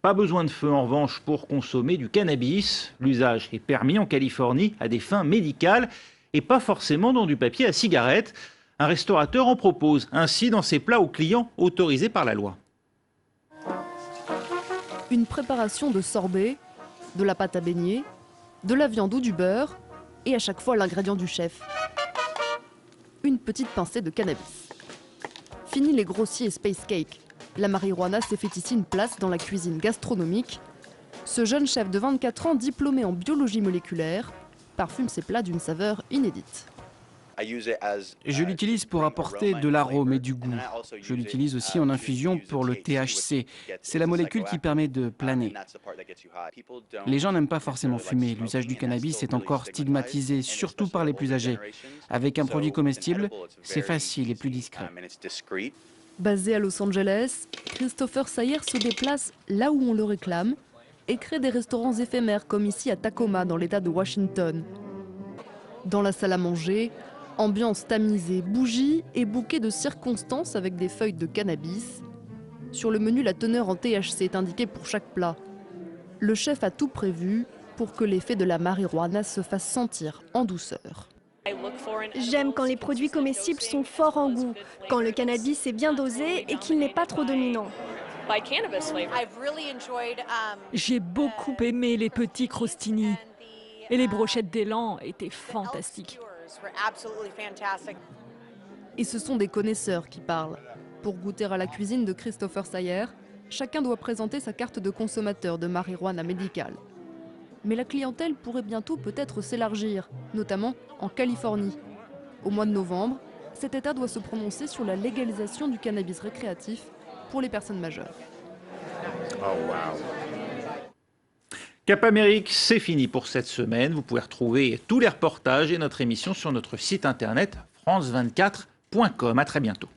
Pas besoin de feu en revanche pour consommer du cannabis. L'usage est permis en Californie à des fins médicales et pas forcément dans du papier à cigarette. Un restaurateur en propose ainsi dans ses plats aux clients autorisés par la loi. Une préparation de sorbet, de la pâte à beignet, de la viande ou du beurre, et à chaque fois l'ingrédient du chef. Une petite pincée de cannabis. Fini les grossiers et space cake. La marijuana s'est fait ici une place dans la cuisine gastronomique. Ce jeune chef de 24 ans, diplômé en biologie moléculaire, parfume ses plats d'une saveur inédite. Je l'utilise pour apporter de l'arôme et du goût. Je l'utilise aussi en infusion pour le THC. C'est la molécule qui permet de planer. Les gens n'aiment pas forcément fumer. L'usage du cannabis est encore stigmatisé, surtout par les plus âgés. Avec un produit comestible, c'est facile et plus discret. Basé à Los Angeles, Christopher Sayer se déplace là où on le réclame et crée des restaurants éphémères comme ici à Tacoma dans l'état de Washington. Dans la salle à manger, ambiance tamisée, bougies et bouquets de circonstances avec des feuilles de cannabis. Sur le menu, la teneur en THC est indiquée pour chaque plat. Le chef a tout prévu pour que l'effet de la marijuana se fasse sentir en douceur. J'aime quand les produits comestibles sont forts en goût, quand le cannabis est bien dosé et qu'il n'est pas trop dominant. J'ai beaucoup aimé les petits crostini et les brochettes d'élan étaient fantastiques. Et ce sont des connaisseurs qui parlent. Pour goûter à la cuisine de Christopher Sayer, chacun doit présenter sa carte de consommateur de marijuana médicale. Mais la clientèle pourrait bientôt peut-être s'élargir, notamment en Californie. Au mois de novembre, cet État doit se prononcer sur la légalisation du cannabis récréatif pour les personnes majeures. Cap Amérique, c'est fini pour cette semaine. Vous pouvez retrouver tous les reportages et notre émission sur notre site internet france24.com. À très bientôt.